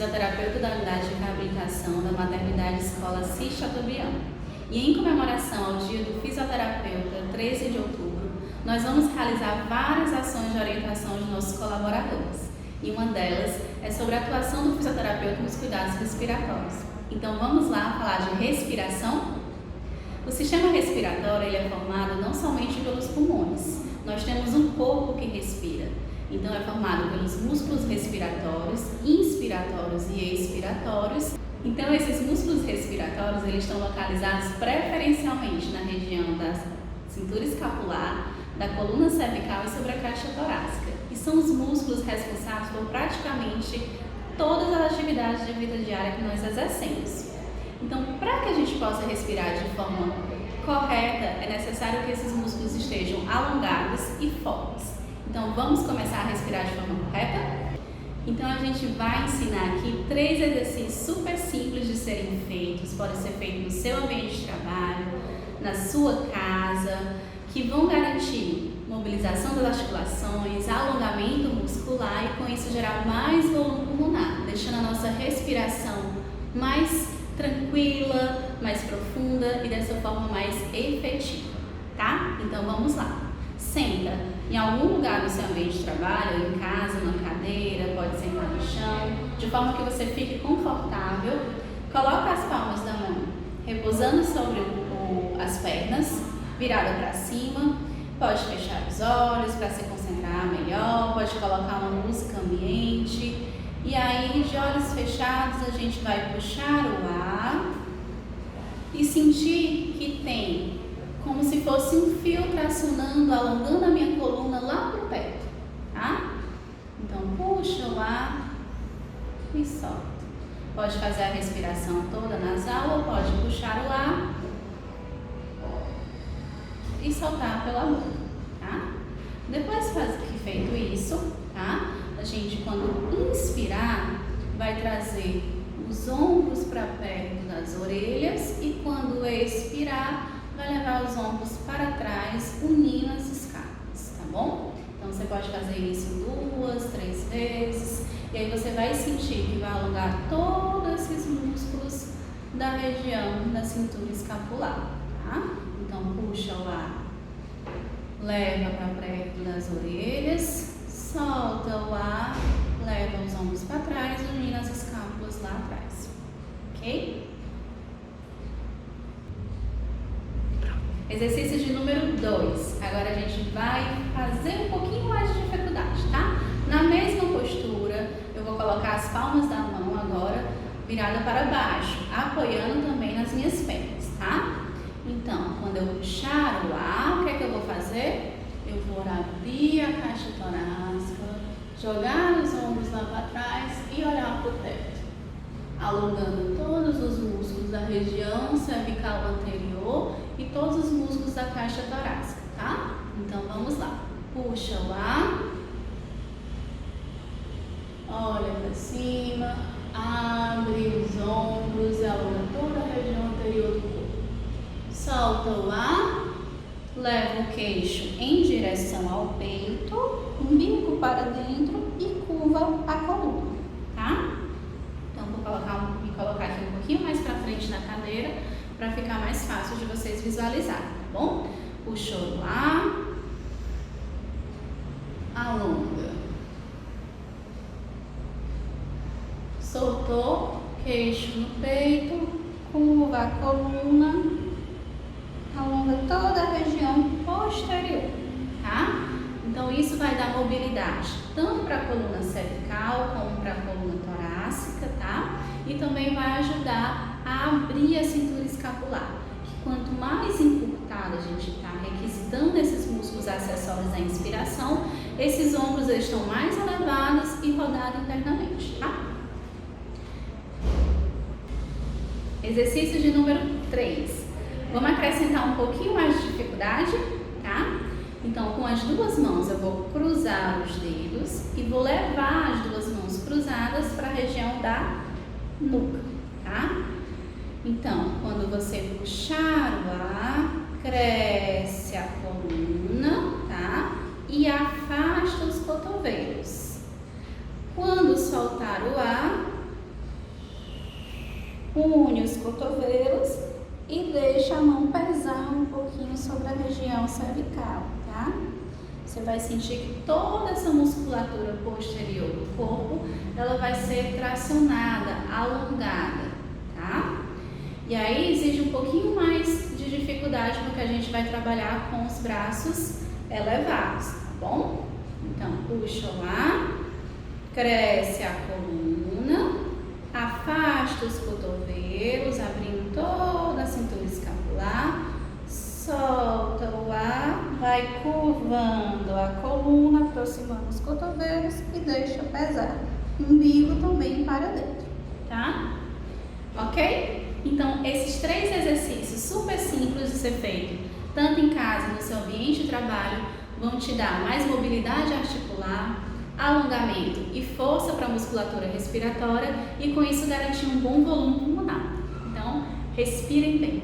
fisioterapeuta da unidade de reabilitação da Maternidade Escola Assis Chateaubriand. E em comemoração ao Dia do Fisioterapeuta, 13 de outubro, nós vamos realizar várias ações de orientação de nossos colaboradores. E uma delas é sobre a atuação do fisioterapeuta nos cuidados respiratórios. Então vamos lá falar de respiração? O sistema respiratório ele é formado não somente pelos pulmões. Nós temos um corpo que respira. Então é formado pelos músculos respiratórios, inspiratórios e expiratórios. Então esses músculos respiratórios eles estão localizados preferencialmente na região da cintura escapular, da coluna cervical e sobre a caixa torácica. E são os músculos responsáveis por praticamente todas as atividades de vida diária que nós exercemos. Então, para que a gente possa respirar de forma correta, é necessário que esses músculos estejam alongados e fortes. Então, vamos começar a respirar de forma correta? Então, a gente vai ensinar aqui 3 exercícios super simples de serem feitos. Podem ser feitos no seu ambiente de trabalho, na sua casa, que vão garantir mobilização das articulações, alongamento muscular e com isso gerar mais volume pulmonar, deixando a nossa respiração mais tranquila, mais profunda e dessa forma mais efetiva, tá? Então vamos lá. Senta em algum lugar no seu ambiente de trabalho, em casa, na cadeira, pode sentar no chão, de forma que você fique confortável. Coloca as palmas da mão repousando sobre as pernas, virada para cima. Pode fechar os olhos para se concentrar melhor, pode colocar uma música ambiente. E aí, de olhos fechados, a gente vai puxar o ar e sentir que tem como se fosse um fio tracionando, alongando a minha coluna lá pro perto, tá? Então, puxa o ar e solta. Pode fazer a respiração toda nasal ou pode puxar o ar e soltar pela boca, tá? Depois que feito isso, tá? A gente, quando inspirar, vai trazer os ombros para perto das orelhas e quando expirar, vai levar os ombros para trás, unindo as escápulas, tá bom? Então, você pode fazer isso 2, 3 vezes e aí você vai sentir que vai alongar todos esses músculos da região da cintura escapular, tá? Então, puxa o ar, leva para perto das orelhas, solta o ar, leva os ombros para trás, unindo as escápulas lá atrás, ok? Exercício de número 2. Agora a gente vai fazer um pouquinho mais de dificuldade, tá? Na mesma postura, eu vou colocar as palmas da mão agora virada para baixo, apoiando também nas minhas pernas, tá? Então, quando eu puxar o ar, o que é que eu vou fazer? Eu vou abrir a caixa torácica, jogar os ombros lá para trás e olhar para o teto, alongando todos os músculos da região cervical anterior e todos os músculos da caixa torácica, tá? Então vamos lá. Puxa o ar, olha para cima, abre os ombros e alonga toda a região anterior do corpo. Solta o ar. Leva o queixo em direção ao peito, umbigo para dentro e curva a coluna, tá? Então, vou me colocar aqui um pouquinho mais para frente na cadeira para ficar mais fácil de vocês visualizarem, tá bom? Puxou o ar, alonga, soltou, queixo no peito, curva a coluna, alonga toda a região posterior, tá? Então isso vai dar mobilidade tanto para a coluna cervical como para a coluna torácica, tá? E também vai ajudar a abrir a cintura escapular, que quanto mais encurtada a gente está requisitando esses músculos acessórios da inspiração, esses ombros eles estão mais elevados e rodados internamente, tá? Exercício de número 3. Vamos acrescentar um pouquinho mais de dificuldade, tá? Então, com as 2 mãos eu vou cruzar os dedos e vou levar as 2 mãos cruzadas para a região da nuca, tá? Então, quando você puxar o ar, cresce a coluna, tá? E afasta os cotovelos. Quando soltar o ar, Une os cotovelos e deixa a mão pesar um pouquinho sobre a região cervical, tá? Você vai sentir que toda essa musculatura posterior do corpo, ela vai ser tracionada, alongada, tá? E aí exige um pouquinho mais de dificuldade porque a gente vai trabalhar com os braços elevados, tá bom? Então, puxa lá, cresce a coluna, afasta os cotovelos, abrindo toda a cintura escapular, solta o ar, vai curvando a coluna, aproximando os cotovelos e deixa pesar. Umbigo também para dentro, tá? Ok? Então, esses 3 exercícios super simples de ser feito, tanto em casa, no seu ambiente de trabalho, vão te dar mais mobilidade articular, alongamento e força para a musculatura respiratória e com isso garantir um bom volume pulmonar. Então, respirem bem.